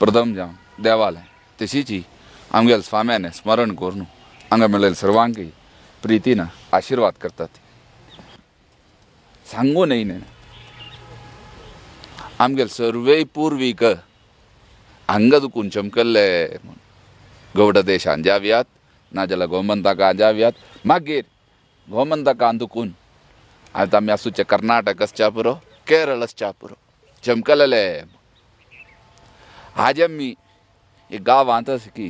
प्रथम जावन देवालय तशीची आमगेल स्वाम्याने स्मरण करून हांगा मेळिल्ल्या सर्वांक प्रितीन आशीर्वाद करतात. सांगू नये न्ही आमगेल सर्वे पूर्वीक हांगा दुखून चमकल्ले गौड देशान जाव्यात नाजाल्यार गोमंतकान जाव्यात मागीर गोमंतकान दुखून आतां आमी आसूचे कर्नाटकच्या पुरो केरळच्या पुरो चमकलेले. आज आमी एक गांवांत आसा की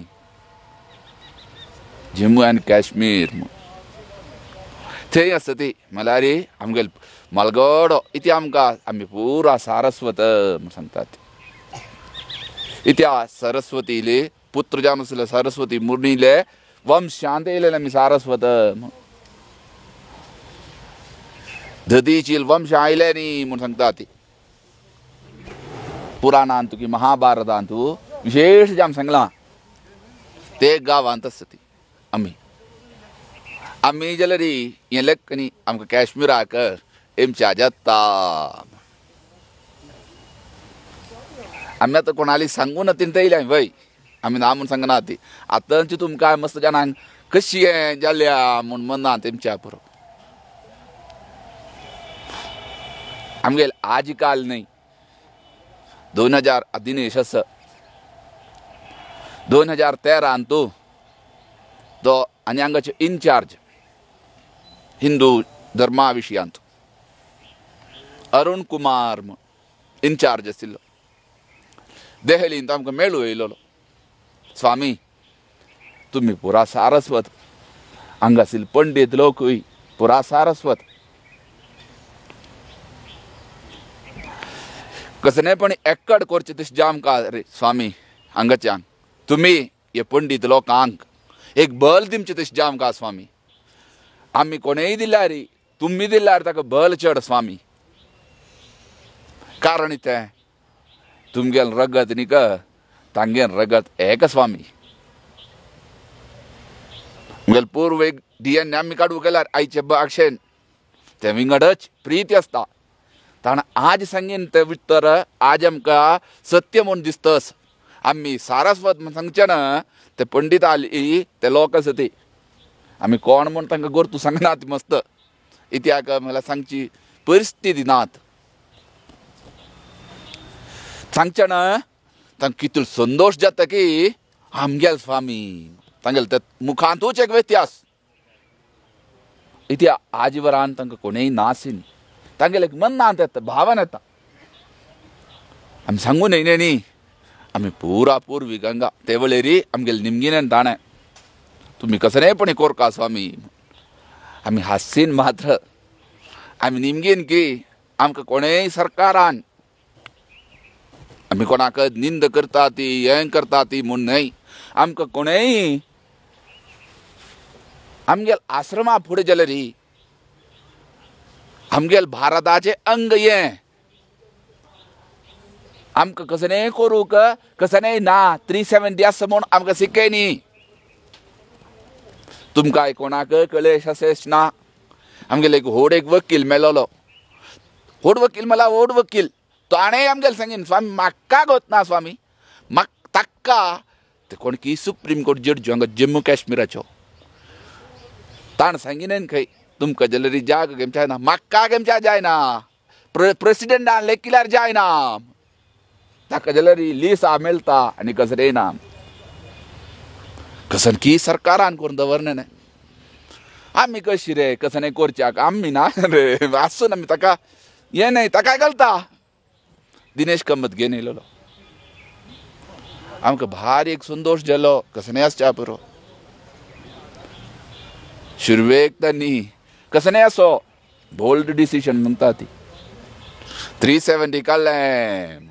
जम्मू एंड काश्मीर थंय आसा ती म्हळ्यार आमगेल मलगडो इति आमकां आमी पुरा सारस्वत सांगतात. इत्या सरस्वतीले पुत्र जावन आसले सरस्वती मुनीले वंशांत येयलेले आमी सारस्वत. ददीचील वंश आयले न्ही म्हूण सांगता ती पुराणांत की महाभारतांत विशेष जावन सांगलां. ते गांवांत आसा ती आमी जाल्यार हें लेख न्ही आमकां काश्मीराक एमच्या जाता. आमी आतां कोणाली सांगून तीन येयल्या वय आमी ना म्हूण सांगना ती आतांची तुमकां मस्त जाणांक कशी हें जाल्या म्हूण म्हणना तेमच्या पुरो. आमगेल आज काल न्ही 2000 दिनेश आसा 2013 तो आनी हांगाचे इनचार्ज हिंदू धर्मा विशयांत अरुण कुमार इनचार्ज आशिल्लो देहलींत आमकां मेळूं येयलो. स्वामी तुमी पुरा सारस्वत हांगा आशिल्ले पंडीत लोकूय पुरा सारस्वत कसलेपण एकड करचे तशें जे आमकां रे स्वामी हांगाच्यान तुमी हे पंडीत लोकांक एक बल दिवचें तशें जे आमकां स्वामी. आमी कोणेय दिल्यार तुमी दिल्यार ताका बल चड स्वामी. कारण तें तुमगेल रगत न्ही तांगेल रगत एक स्वामी. मुगेल पूर्वेक DNA आमी काडूं गेल्यार आयचे भाशेन ते विंगडच प्रीती आसता. ताणें आज सांगीन ते भितर आज आमकां सत्य म्हूण दिसतस. आमी सारस्वत म्हूण सांगचे ना ते पंडीत आली ते लोक आसा ती आमी कोण म्हूण तांकां गोरतू सांगनात मस्त. इत्याक म्हळ्यार सांगची परिस्थिती नात. सांगचे ना तांकां कितलो संतोश जाता की आमगेल स्वामी तांगेल ते मुखांतूच एक व्यत्यास. इत्या आज वरान तांकां कोणेय नासीन तांगेल एक मनांत येता भावना येता. आमी सांगून येयले न्ही आमी पुरा पूर्वी गंगा ते वेळेर आमगेले निमगिनेन ताणें तुमी कसलेपणी कोरका स्वामी. आमी हास्सीन मात्र आमी निमगीन की आमकां कोणेय सरकारान आमी कोणाक निंद करता ती हें करता ती म्हूण न्हय. आमकां कोणेय आमगेल आश्रमा फुडें जाल्यार आमगेल भारताचे अंग हें आमकां कसलेय करूंक कसलेय ना 370 आसा म्हूण आमकां शिकय न्ही. तुमकां कोणाक कलेश अशेंच ना. आमगेले एक व्हड एक वकील मेळ्ळो व्हड वकील म्हळ्यार व्हड वकील ताणें आमगेले सांगीन स्वामी म्हाका गोत ना स्वामी म्हाका ताका ते कोण की सुप्रीम कोर्ट जज हांगा जम्मू काश्मीराचो ताणें सांगिनें खंय तुमकां जाल्यार जाग घेवच्या जायना म्हाका घेवच्या जायना प्रेसिडेंटान लेखिल्यार जायना ताका जाल्यार लीस मेळटा आनी कसलेय ना. कसन की सरकारान करून दवरना न्हय. आमी कशी रे कसलेय करच्याक आमी ना रे आसून आमी ताका हें न्हय ताका घालता. दिनेश कामत घेवन येयलो आमकां भारी एक संतोश जालो कसलेय आसच्या पुरो. शुरवेक तांणी कसलेय असो बोल्ड डिसिशन म्हणटा ती 370 काडलें.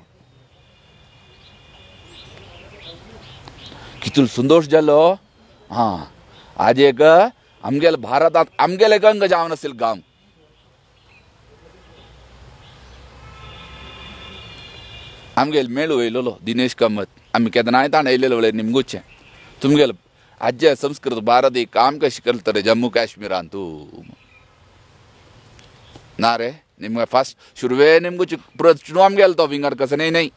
कितलो संतोश जालो. हां आज एक आमगेले भारतांत आमगेले गंग जावन आशिल्लो गांव आमगेले मेळूं येयलो दिनेश कामत आमी केदनाय ताणें येयलेलो वेळार निमगुचे तुमगेले आज्य संस्कृत भारती काम कशें करता जम्मू काश्मीरांत ना रे निमगे फर्स्ट शुरवे निमगुचे प्रश्न आमगेलो तो विंगड कसलेय न्हय.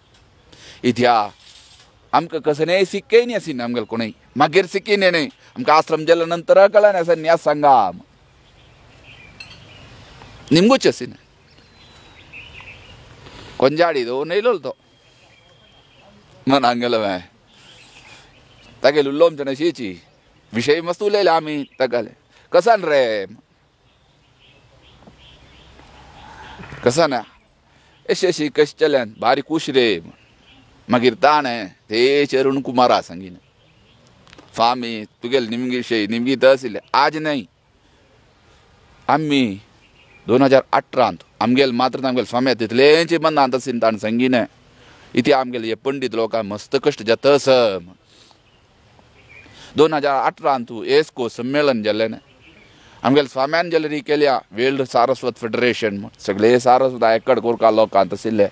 इत्या आमकां कसं नाही सिक्के नाही असी आमगेल कोणी मागीर सिक्की नाही आमकां आश्रम गेल्या नंतर कळलं नाही संन्यास सांगा निमगूच असी ಕೊಂಜಾಡಿ ನೈಲೊಲ್ತು मन आंगेलो मैं तागेल उल्लोम जना शीची विषय मस्त उलयले आमी तागेले कसान रे कसान एशी कश चल्यान भारी खुश रे मागीर ताणें तेच अरुण कुमारा सांगिन स्वामी तुगेल निमगे विषय निमगी तहसील आज नाही आम्ही 2018 आमगेल मात्र आमगेल स्वामी तितलेंची बंद तसीन ताण सांगिन इथे आमगेले हे पंडित लोकांक मस्त कश्ट जातस 2018 एस्को सम्मेलन जाल्लें आमगेले स्वाम्यान जाल्यार केल्या वर्ल्ड सारस्वत फेडरेशन सगळे सारस्वत एकड कोरका लोकांक तशिल्ले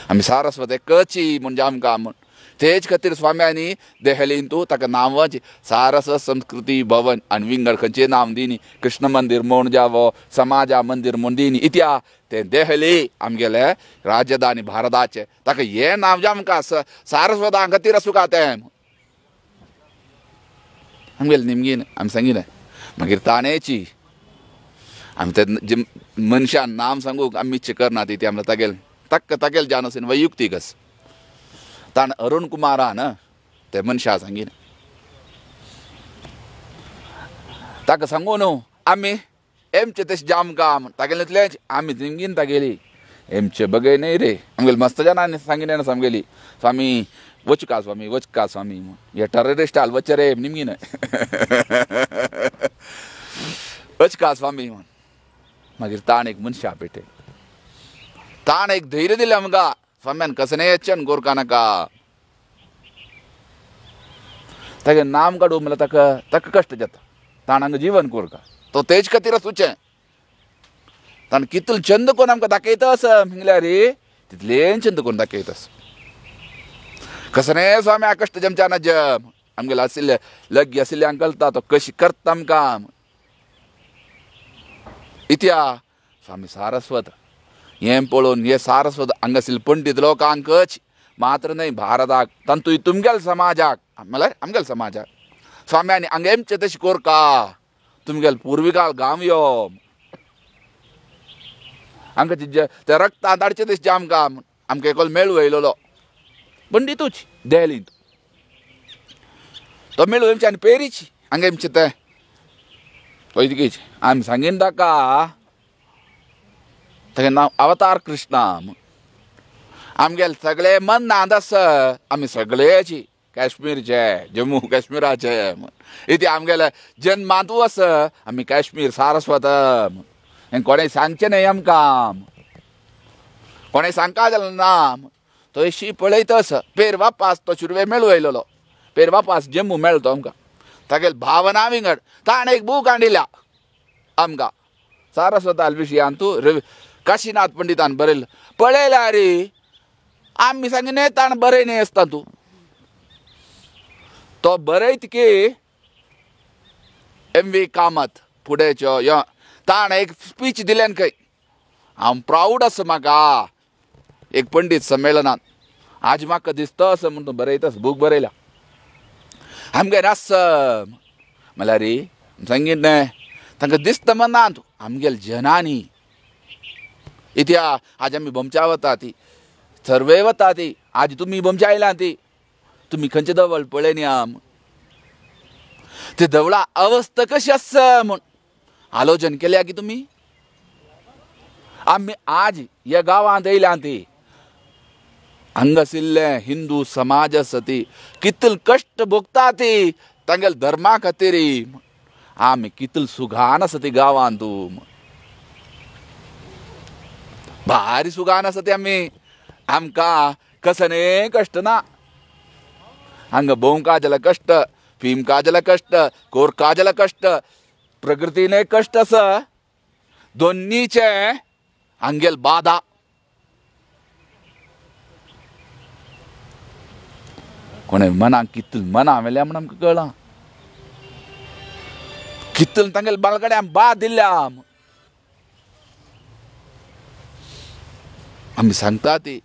आमी सारस्वत एकची म्हणजे आमकां म्हण तेच खातीर स्वाम्यांनी देहलींत ताका नांवांच सारस्वत संस्कृती भवन आनी विंगड खंयचें नांव दिनी कृष्ण मंदिर म्हूण जावो समाजा मंदिर म्हूण दिनी इत्या ते देहली आमगेले राजधानी भारताचे ताका हें नांव जे आमकां सारस्वतां खातीर आसूं का तें आमगेले निमगीन आमी सांगिल्लें मागीर ताणेची आमी ते मनशान नांव सांगूंक आमी इच्छा करना ती आमकां तागेल जान आसून वैयक्तीक आसा ताण अरुण कुमारान ते मनशा सांगिन ताका सांगून आमी एमचे तशें जाम काम तागेलेंतलेंच आमी निमगीन तागेली एमचे बगय न्हय रे आमगेले मस्त जाणांनी सांगिल्लें सामगेली स्वामी वचका स्वामी हे टेररिस्ट हाल वच रे निमगीन वचका स्वामी म्हण मागीर ताण एक मनशा पेटय ताण एक धैर्य दिलें आमकां स्वाम्यान कसने येचन गोरका नाका तागे नाम काडूं म्हणल्यार ताका कश्ट जाता ताण हांगा जीवन कोरका तो तेज खातीर आसूचें ताण कितलो छंद कोन्न आमकां दाखयता आसा म्हणल्यार तितलें छंद कोन्न दाखयता आसा कसने स्वाम्या कश्ट जमच्या ना जम आमगेले आशिल्ले लग्गी आशिल्ल्यांक कळटा तो कशी करता आमकां इत्या स्वामी सारस्वत हें पळोवन हे सारस्वत हांगासरले पंडित लोकांकच मात्र न्हय भारताक तांतूय तुमगेल्या समाजाक म्हळ्यार आमगेल्या समाजाक स्वाम्यांनी हांगा एमचें तशें कोरका तुमगेले पुर्विकाल गांव यो हांगा ते रक्तांत धाडचें तशें आमकां एकलो मेळू येयलो पंडितूच देहलींत तो मेळू एमचे आनी पेरीच हांगा एमचें तें वैदिकीच आमी सांगीन ताका तागे नांव अवतार कृष्णा आमगेले सगळे मन नांद आसा आमी सगळेची काश्मीरचे जम्मू काश्मीराचे इथे आमगेले जन्मांतू आसा आमी काश्मीर सारस्वत हें कोणें सांगचें न्हय आमकां कोणें सांगपा जालें ना तो अशी पळयता आसा पेर वापास तो शुरवे मेळू येयलो पेर वापास जम्मू मेळ्ळो तो आमकां तागेले भावना विंगड ताणें एक बूक हाडिल्ल्या आमकां सारस्वता विशयांत काशीनाथ पंडितान बरयलें पळयल्यार आमी सांगिल्लें ताण बरय न्हय आसता तूं तो बरयत की MV कामत फुडेंच्यो यो ताण एक स्पीच दिलें खंय हांव प्राऊड आसा म्हाका एक पंडित संमेलनांत आज म्हाका दिसता असो म्हूण तूं बरयता बूक बरयला आमगे रास म्हळ्यार सांगिल्लें तांकां दिसता मनांत आमगेल्या जनांनी इत्या आज आमी बोमच्या वता ती सर्वे वता ती आज तुमी बोमच्या आयला ती तुमी खंयचे देवळ पळयनी ते देवळा अवस्था कशी आसा म्हूण आलोचन केल्या की तुमी आमी आज ह्या गांवांत येयल्या ती हांगासरले हिंदू समाज आसा ती कितले कश्ट भोगता ती तांगेल्या धर्मा खातीर आमी कितले सुगान आसा ती गांवांत भारी सुगान आसा ती आमी आमकां कसने कश्ट ना हांगा भोंवका जाल्यार कश्ट फिमका जाल्यार कश्ट कोरका जाल्यार कश्ट प्रकृतीने कश्ट आसा दोनीचे हांगेल बाधा कोणे मनाक कितले मना वेल्या म्हण आमकां कळना कितले तांगेले बालगड्यां बाद दिल्या आमी सांगता ती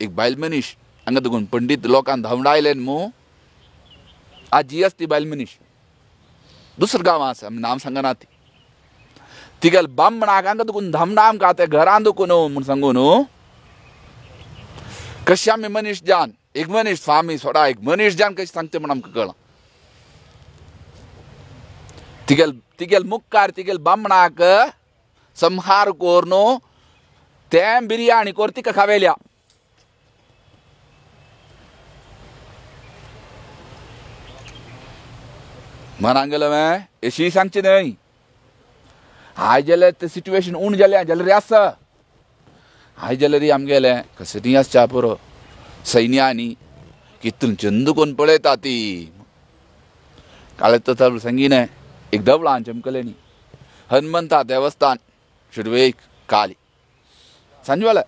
एक बायल मनीस हांगा देखून पंडित लोकांक धांवडायले मू आजी असती बायल मनीस दुसरं गांव आसा नांव सांगना ती तिगेल बामणाक हांगा देखून धामणाम का ते घरान देखून म्हूण सांगून कशें आमी मनीस जावन एक मनीस स्वामी सोडा एक मनीस जावन कशें सांगते म्हण आमकां कळना तिगेल मुखार तिगेल बामणाक संहार कोर न्हू तें बिर्याणी कोर तिका खावेल्या मनाक गेलो अशी सांगची न्हय हाय जाल्यार तें सिट्युएशन उण जालें जाल्यार आसा हाय जाल्यार आमगेले कसली आसच्या पुरो सैन्यांनी कितून चंद कोण पळयता ती काल तर सांगिने एक देवळान चमकले न्ही हनुमंता देवस्थान शिडवेक काली सांजवेळे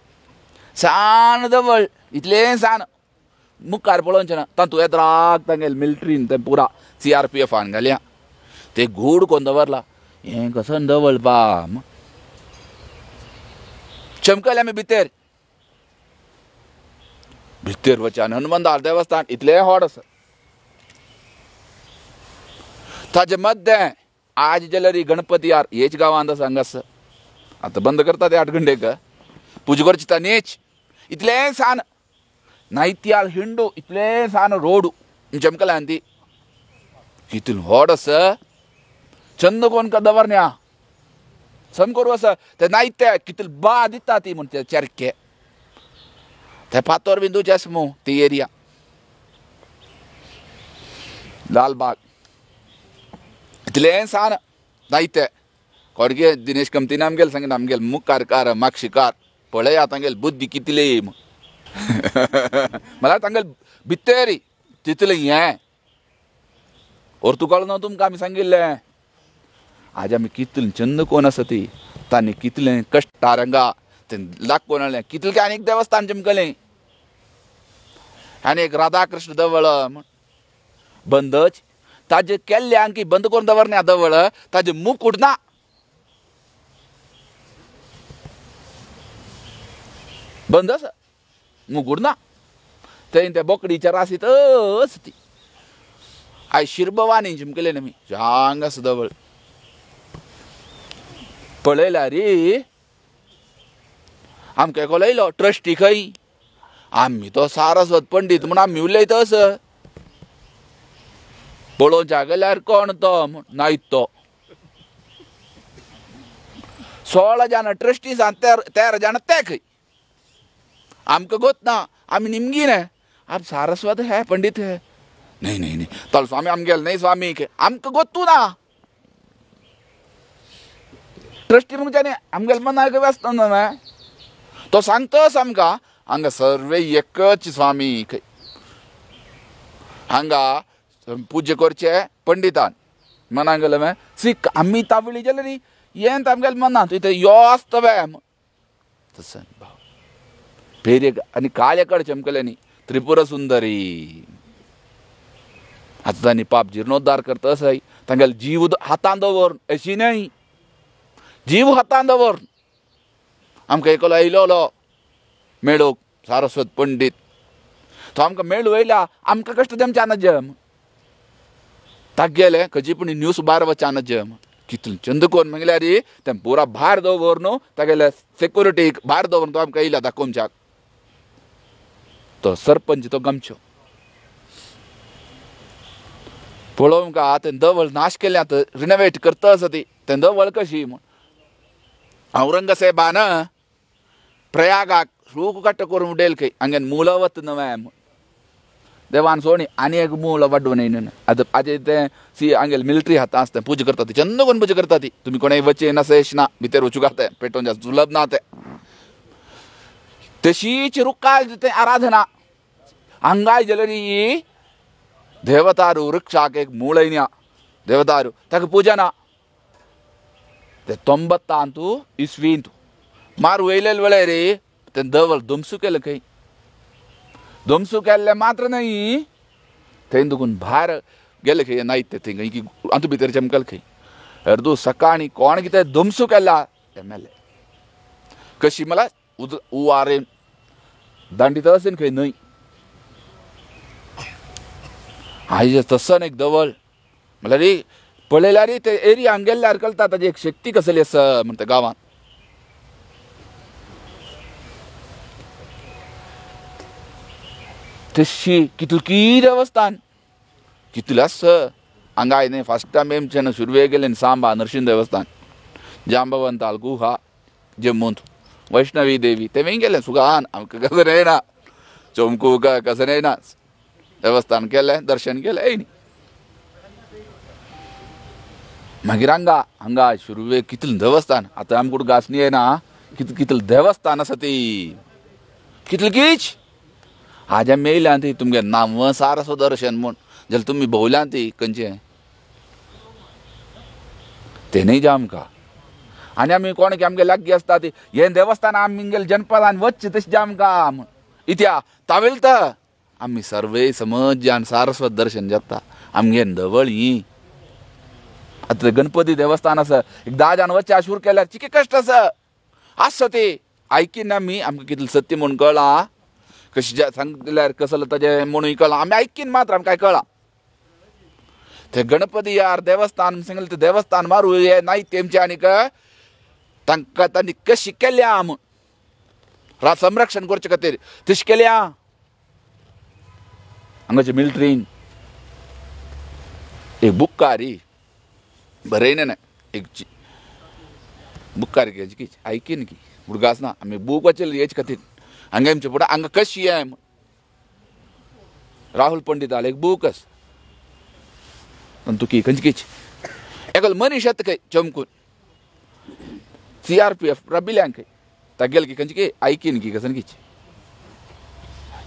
सान देवळ इतलें सान मुखार पळोवचें ना तातूंत येत्राक तांगेले मिलिटरीन तें पुरा CRPFान घाल्या ते घोड कोण दवरला हें कसं देवळ पा चमकले आमी भितर वचन हनुमंतार देवस्थान इतलें व्हड आसा ताजे मध्य आज जाल्यार गणपती यार हेच गांवांत आसा हांगास आतां बंद करता ते 8 घंटेक पुजा करची ता न्हीच इतलें सान नायत्याल हिंडू इतलें सान रोड चमकल्या ती कितून व्हड आसा चंद कोण का दवरण्या सम करूं आसा ते नायते कितले बा दिता ती म्हण ते चरके ते फातोर बिंदूचे आसा मू ती एरिया लालबाग इतलें सान नायते कोडगे दिनेश कमतीन आमगेले सांगितलें आमगेले मुखार कार मागशिकार पळया तांगेली बुद्धी कितली म्हळ्यार तांगेले भितर तितलें हें और तूं कळना तुमकां आमी सांगिल्लें आज आमी कितलें चंद कोण आसा ती तांणी कितलें कश्टारंगा तें लाग कोण कितलें आनी एक देवस्थान चमकलें आनी एक राधाकृष्ण देवळ बंदच ताजे केल्ले आंकी बंद करून दवरण्या देवळ ताजे मूख उडना बंद आसा मूख उडना थंय त्या बोकडीच्या राशीत ती आयज शिरभवानी चमकले न्ही जांग आसा देवळ पळयला रे आमकां एको लयलो ट्रस्टी खंय आमी तो सारस्वत पंडीत म्हूण आमी उलयतस पळोवच्या गेल्यार कोण तो नायत तो 16 जाण ट्रस्टी आसा 13 जाण ते खंय आमकां गोत ना आमी निमगी न्ही आप सारस्वत है पंडित है नहीं नहीं नहीं तल स्वामी आमगेले नहीं स्वामी आमकां गोतू ना ट्रस्टी म्हणच्यानी आमगेले मनाक व्यस्त ना तो सांगतस आमकां हांगा सर्वे एकच स्वामी हांगा पूजा करचे पंडितान मनाक गेले सीख आमी तावळी जाल्यार हें आमगेले मनांत थंय यो आसता तसं भाव फेरयेक आनी काळे कड चमकले न्ही त्रिपुरा सुंदरी आतां तांणी पाप जिर्णोद्धार करता आसाय तांगेले जीव हातान दवर अशी न्हय जीव हातान दवर आमकां एकलो आयलो मेळूंक सारस्वत पंडीत तो आमकां मेळूं येयला आमकां कश्ट तेमच्या नजम ताका गेले खंयची पूण न्यूज भायर वचा नजम कितलें चंद कोण म्हळ्यार तें पुरा भायर दवर न्हू तागेले सेक्युरिटीक भायर दवरून तो आमकां येयला दाखोवच्याक तो सरपंच तो गमच्यो पळोवंक तें देवळ नाश केलें आतां रिनोवेट करता आसा ती तें देवळ कशी म्हूण औरंगजेबान प्रयागाक रूख कट्ट करून उडयलें खंय हांगेन मुळो वत नवें म्हूण देवान सोणी आनी एक मुळो वाडोवन येयन आतां आजे तें हांगेले मिलिटरी हातां आसता पुजा करता ती चंद कोण पुजा करता ती तुमी कोणें वचचे नसेश ना भितर वचूंक आसता पेटोवन जास्त सुलभ ना तें तशीच रुखाल तें आराधना हांगाय जाल्यार देवतारू वृक्षाक एक मूळ येयना देवतारू ताका पुजा ना ते 90 इस्वींत मारू वयले वेळार तें देवळ ध्वंस केलें खंय ध्वंस केल्लें मात्र न्हय थंय दुखून भायर गेले खंय नायत ते थंय अंत भितर चमकले खंय अर्दू सकाळी कोण कितें ध्वंस केला तें मेले कशी म्हळ्यार उवारेन दांडित आसता खंय न्हय आयज तसन एक दवळ म्हळ्यार रे पळयल्यार ते एरिया हांगा गेल्यार कळटा ताची एक शक्ती कसली आसा म्हणटा गांवांत. तशी कितलकी देवस्थान कितले आसा हांगा आयले फस्ट टायम एमचे शुरवे गेले सांबा नरसिंह देवस्थान, जांबवंताल गुहा जम्मूंत, वैष्णवी देवी तेवूय गेले सुगान आमकां कसं येना चमकूक कसं येना देवस्थान केलें दर्शन केलें येयनी. मागीर हांगा शुरवे कितलें देवस्थान आतां आमकां कुठं गासनी येना कितलें देवस्थान आसा ती कितलकीच. आज आमी येयल्या ती तुमगे नांव सारसो दर्शन म्हूण जाल्यार तुमी भोंवल्या ती खंयचें तें न्ही जा आमकां. आनी आमी कोण की आमगे लागीं आसता ती हें देवस्थान आमगेले जनपदान वच्चे तशें जा आमकां इत्या तावेल तर आमी सर्वे समजान सारस्वत दर्शन जाता आमगे दवळ ही. आतां गणपती देवस्थान आसा एक 10 जाण वच्चे आशूर केल्यार चिके कश्ट आसा ते आयकीन आमी आमकां कितलें सत्य म्हूण कळ्ळां कशें सांगल्यार कसलें ताजें म्हणून कळ्ळां आमी आयकीन मात्र आमकां कळ्ळां. ते गणपती यार देवस्थान सांगलें ते देवस्थान मारू हे नाय तेमचे आनीक तांकां तांणी कशी केल्या म्हूण संरक्षण करचे खातीर तशें केल्या. हांगाच्या मिलिटरीन एक बुक्कारी बरयना ना एक बुक्कार की आयकीन की उडगास ना आमी बूक वाचले हेचे खातीर हांगा आमचे फुडें हांगा कशी आहे राहुल पंडिताल एक बूक आसा तुकी खंयची एकल मनीस येता खंय चमकून CRPF राबिल्यांक तागेल की खंयची आयकीन की कसन किची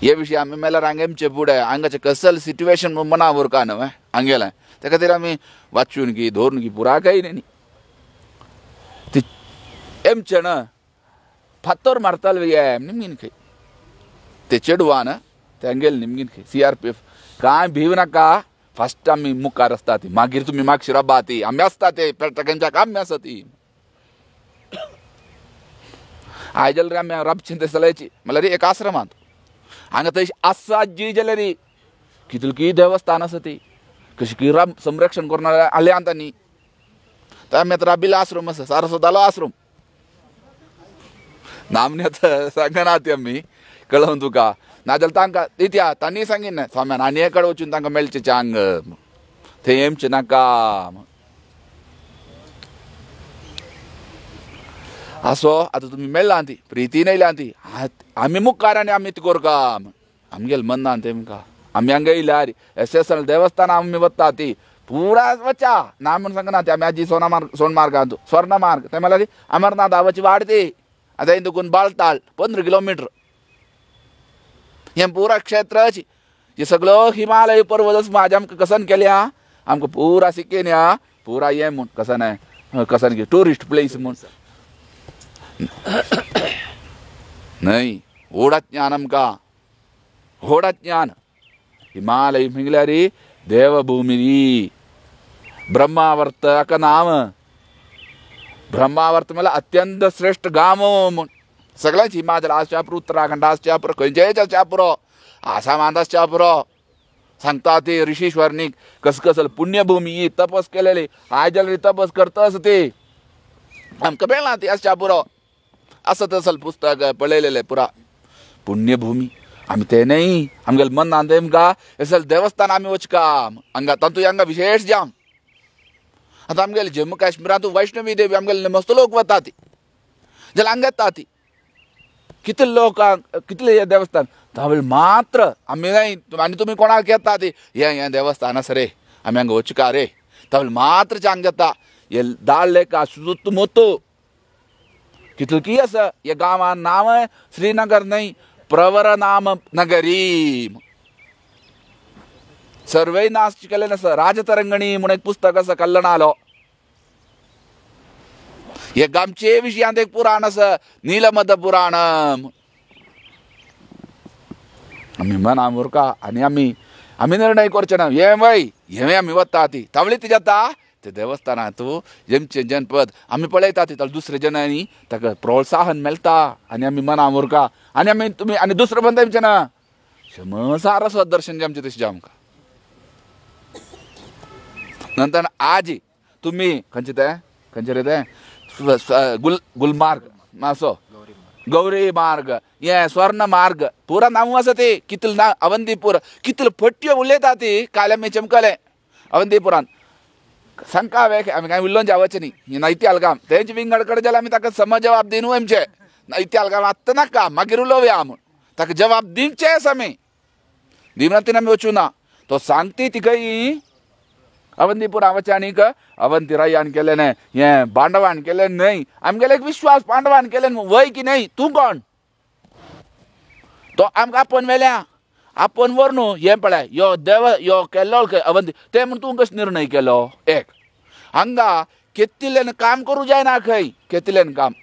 हे विशीं आमी मेल्यार हांगा आमचे फुडें हांगाचें कसल सिट्युएशन मना उरका न्हय हांगेलें ते खातीर आमी वाचून की धरून की पुरा काही न्ही ती एमचे न फातर मारताल हे निमगीन खंय ते चेडवान ते हांगेले निमगीन खंय CRPF कांय भिव नाका फस्ट आमी मुखार आसता ती मागीर तुमी मागशी राबा ती आमी आसता ते पेटकांच्या आमी आसा ती आयजल रे आमी राबचें ते चलयची म्हळ्यार एक आश्रमांत हांगा थंय आसा जी जाल्यार कितलकी देवस्थान आसा ती कशी की राब संरक्षण करून आल्या तांणी तर आमी आतां राबिल्लो आश्रम आसा सारस्वतालो आश्रम नामनी आतां सांगना ती आमी कळोवन तुका नाजाल्यार तांकां इत्या तांणी सांगीन स्वाम्यान आनी हे कडेन वचून तांकां मेळचें चांग थंय येवचें नाका आसो आतां तुमी मेळ्ळा ती प्रितीन येयल्या ती आमी मुखार आनी आमी ती कोरका आमगेलें मन्नान तेमकां आमी हांगा येयल्यार SSL देवस्थान आमी वता ती पुरा वचा ना म्हूण सांगना ती आमी आजी सोनमार्गांत स्वर्णमार्ग ते म्हळ्यार अमरनाथ वची वाड ती आतां हे देखून बाळताल 15 किलोमीटर हें पुरा क्षेत्र हे सगळो हिमालय पर्वत म्हाजे आमकां कसन केल्या आमकां पुरा सिकेन या पुरा हें म्हूण कसन टुरिस्ट प्लेस म्हूण न्हय व्हडा ज्ञान आमकां व्हडा ज्ञान हिमालय म्हळ्यार देवभूमी ब्रह्मावर्त हाका नांव ब्रह्मावर्त म्हळ्यार अत्यंत श्रेष्ठ गांव म्हूण सगळ्यांच हिमाचल आसच्या पुरो उत्तराखंड आसच्या पुरो खंयचेच आसच्या पुरो आसामांत आसच्या पुरो सांगता ते ऋषीश्वरनीक कसली पुण्यभूमी तपस केलेली आयजल तपस करता आसा ती आमकां मेळना ती आसच्या पुरो असं तसल पुस्तक पळयलेलें पुरा पुण्यभूमी आमी ते न्हय आमगेलें मनान तेमकां असल देवस्थान आमी वचका हांगा तातूंत हांगा विशेश जावन आतां आमगेले जम्मू काश्मीरांत वैष्णवी देवी आमगेले मस्त लोक वता ती जाल्यार हांगा येता ती कितले लोक कितले देवस्थान तावळ मात्र आमी न्हय आनी तुमी कोणाक येता ती हें देवस्थान आसा रे आमी हांगा वचका रे तावळ मात्र हांगा येता हे दाळ लेका सुत्तमुत्त कितलकी आसा हे गांवान नांव श्रीनगर न्हय प्रवर नाम नगरी सर्वे नाश केलेलें आसा राजतरंगणी म्हूण एक पुस्तक आसा कल्लणालो हे गामचे विशयांत एक पुराण आसा नीलमद पुराण आमी मना उरका आनी आमी निर्णय करचे ना हे आमी वता ती तावळी ती जाता ते देवस्थानांत जेमचे जनपद आमी पळयता ती दुसरे जनांनी ताका प्रोत्साहन मेळटा आनी आमी मना उरका आनी आमी तुमी आनी दुसरें बंद तेमचें ना सारस्वत दर्शन जें आमचें तशें आमकां नंतर आजी तुम्ही खंयचे ते खंयचे रे ते गुलमार्ग मासो गौरी मार्ग ये स्वर्ण मार्ग पुरा नांव आसा ते कितल ना अवंतीपूर कितल फट्ट्यो उलयता ती काल आमी चमकले अवंतीपुरान सांगका हांवें आमी कांय उल्लोवन जावचें न्ही ही नायती आलगाम तेंचे विंगड कडेन जाल्यार आमी ताका सम जवाब दिनू आमचे नायती आलगाम आत्तां नाका मागीर उलोवया म्हूण ताका जवाब दिवचेच आमी दिवनातीन आमी वचूं ना तो सांगती तिकय अवंतीपुरा वचें आनीक अवंतीरायान केलें न्हय हें पांडवान केलें न्हय आमगेलो एक विश्वास पांडवान केलें वय की न्हय तूं कोण तो आमकां आपोवन व्हेल्या आपोवन व्हर न्हू हें पळय यो देव यो केल्लो अवंती तें म्हूण तूं कसो निर्णय केलो एक हांगा केत्तिल्ल्यान काम करूं जायना खंय केत्तिल्ल्यान काम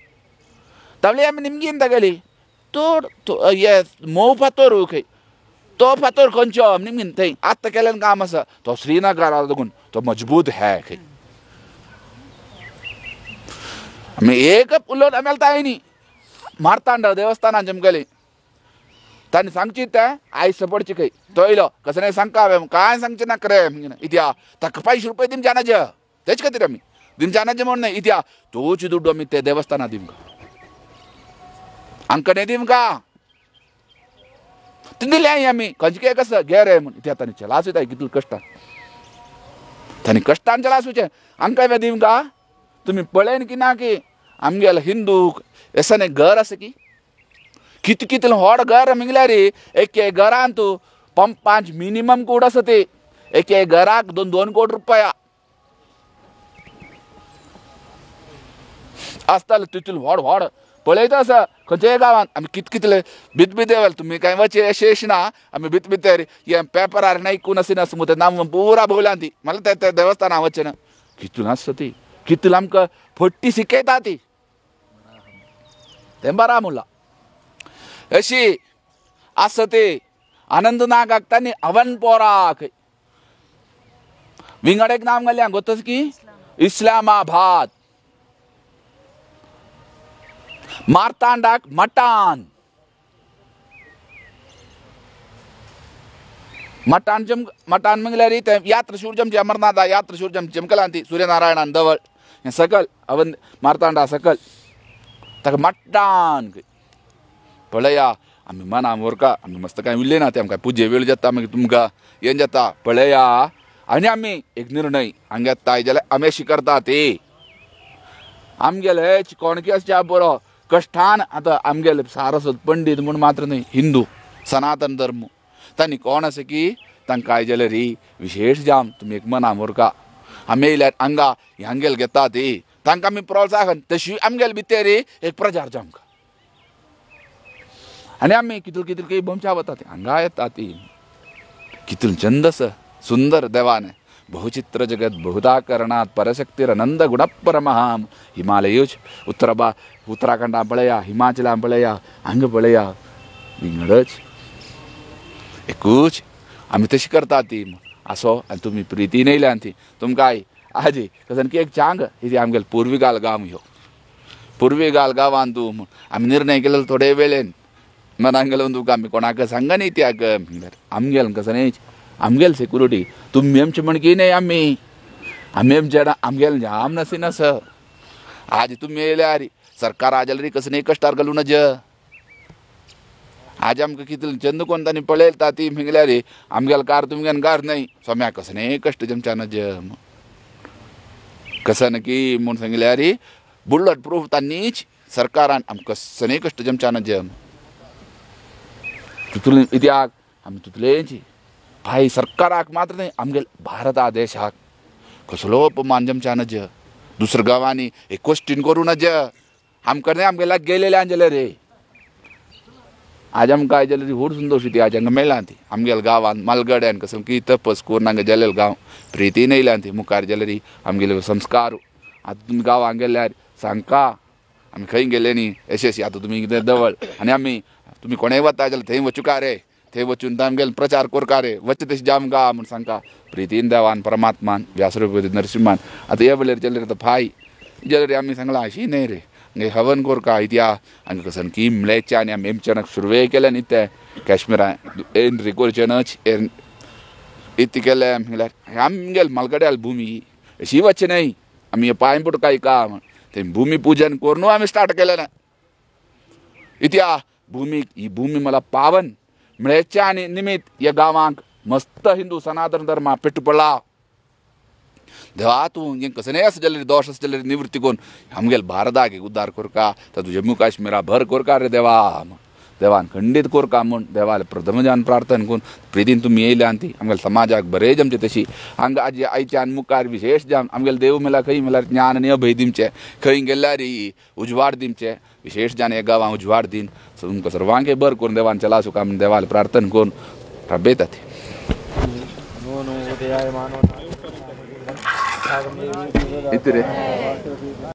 तावली आमी निमगीन तागेली तूं हे मोव फातोर खंय तो फातोर खंयचो निमगीन थंय आत्तां केल्ल्यान काम आसा तो श्रीनगरा लागून तो मजबूत है खंय आमी एक उलोवन आमी तायनी मार्तांड देवस्थानान चमकली तांणी सांगची तें आयज पडची खंय तो येयलो कसो नाही सांगका हांवें कांय सांगचें ना रे इत्या ताका ₹5 दिवचे नाज तेचे खातीर आमी दिवचे नाज म्हण न्हय इत्या तोच दुड्डू आमी ते देवस्थानां दिवंक हांकां न्ही दिवंका दिले आमी खंयचे कसं घे रे म्हण इत्या तांणी चलास वयता कितले कश्टान तांणी कश्टान चलास वयचें हांकां हांवें दिवंका तुमी पळयन की ना की आमगेलो हिंदूक एसन एक घर आसा की कित कितलें व्हड घर मिगल्यार एके घरान तूं 5 मिनिमम कूड आसा ती एके घराक 2 कोटी रुपया आसताले तितले व्हड व्हड पळयता आसा खंयच्याय गांवांत आमी कित कितले बितबिते वेल तुमी कांय वचे अशें ना आमी बितबितेर हे पेपरार नायकून आसना समूह नांव पुरा भोंवल्या ती मला ते देवस्थानां वचना कितून आसता ती कितले आमकां फट्टी शिकयता ती तें बारामुल्ला अशी आसा ती आनंद नागाक तांणी अवनपोराक विंगड एक नांव घाल्या गोतस की इस्लामाबाद मार्तांडाक मटान मटान मटान म्हळ्यार ते यात्र शूरजम अमरनाथ यात्र शूरजम चमकला ती सूर्यनारायणान दवळ हें सकल अवन मार्तांडा सकल ताका मट्टान पळया आमी मना व्हरका आमी मस्त कांय उरलें ना ते आमकां पुजे वेळ जाता मागीर तुमकां हें जाता पळया आनी आमी एक निर्णय हांगा येता जाल्यार आमी अशी करता ती आमगेले कोणकी आसच्या बरो कश्टान आतां आमगेले सारस्वत पंडीत म्हूण मात्र न्हय हिंदू सनातन धर्म तांणी कोण आसा की तांकां काय जाल्यार ही विशेश जाम तुमी एक मना व्हरका आमी येयल्यार हांगा हांगेल घेता ती तांकां आमी प्रोत्साहन तशी आमगेले भितर एक प्रचार आमकां आनी आमी कितले कितले काही बोमच्या वता ती हांगा येता ती कितले छंदस सुंदर देवान बहुचित्र जगत बहुताकरणात परशक्तिरनंद गुणपरमहाम हिमालयूच उत्तराखंडा पळया हिमाचला पळया हांगा पळया विंगडच एकूच आमी तशी करता ती आसो आनी तुमी प्रितीन येयल्यान ती तुमकां आजी कसं की एक चांग ही आमगेलो पुर्विगाल गांव ह्यो पुर्विगाल गांवांत तूं आमी निर्णय केलो थोडे वेळेन मनान गेलो तुका आमी कोणाक सांगा न्ही त्याक आमगेल कसं न्ही आमगेल सेक्युरिटी तुमी आमचे म्हण की न्ही आमी आमचे आमगेल जाम नासिना सर आज तुमी येयल्यार सरकार आज जाल्यार कसं न्ही कश्टार घालूं नज आज आमकां कितले चंद कोण तांणी पळयता ती म्हगल्यार आमगेलो कार तुमगेन कार न्हय सोम्याक कसं न्ही कश्ट जमच्या नज कसं की म्हूण सांगल्यार बुलेट प्रूफ तांणीच सरकारान आमकां कसं न्ही कश्ट जमच्या नज तितून इत्याक आमी तितलेंच भाई सरकाराक मात्र न्हय आमगेल भारता देशाक कसलो अपमान जमच्या नज दुसऱ्या गांवांनी एक क्वेश्चन करूं नज आमकां न्हय आमगेल्या गेलेल्या जाल्यार रे आज आमकां आयज जाल्यार व्हड सुंदर ती आज हांगा मेळ्ळा ती आमगेल्या गांवांत मालगड्यान कसो की तपस करून हांगा गेलेलो गांव प्रितीन येयल्या ती मुखार जाल्यार आमगेले संस्कार आतां तुमी गांवांत गेल्यार सांगका आमी खंय गेले न्ही अशें आतां तुमी कितें दवळ आनी आमी तुमी कोणेय वता जाल्यार थंय वचूका रे थंय वचून आमगेलो प्रचार करका रे वच तशें जाम गा म्हूण सांगता प्रितीन देवान परमात्मान व्यासरूप नरसिंहान आतां हे वेळेर जाल्यार आतां फाय जाल्यार आमी सांगलां अशी न्हय रे हवन करका इत्या हांगा कसं की मळेच्या आनी आमी एमचेनाक सुरवे केल्या न्ही ते काश्मिरान एंट्री करचें न्हय इतके केले म्हळ्यार आमगेल मलगड्याल भूमी अशी वच्चे नाही आम्ही पांयपुट काय काम ते भूमी पूजन करून आम्ही स्टार्ट केलें ना इतिया भूमी ही भूमी मला पावन मेळच्या निमित्त या गांवांक मस्त हिंदू सनातन धर्मा पेट्टू पडला देवा तूं हें कसं नाही आसा जाल्यार दोश आसा जाल्यार निवृत्ती करून आमगेल भारताक उद्धार कोरका तातूं जम्मू काश्मीरा भर कोरका रे देवा देवान खंडीत कोरका म्हूण देवाले प्रथमजान प्रार्थना करून प्रितीन तुमी येयल्या आनी ती आमगेल्या समाजाक बरे जमचे तशी हांगा आज आयच्यान मुखार विशेष जावन आमगेले देव म्हळ्यार खंय म्हळ्यार ज्ञान आनी अभय दिवचें खंय गेल्यार उजवाड दिवचें विशेष जावन हे गांवांक उजवाड दिन तुमकां सर्वांक बर करून देवान चला सुका म्हूण देवाले प्रार्थना करून राबयतात इतरे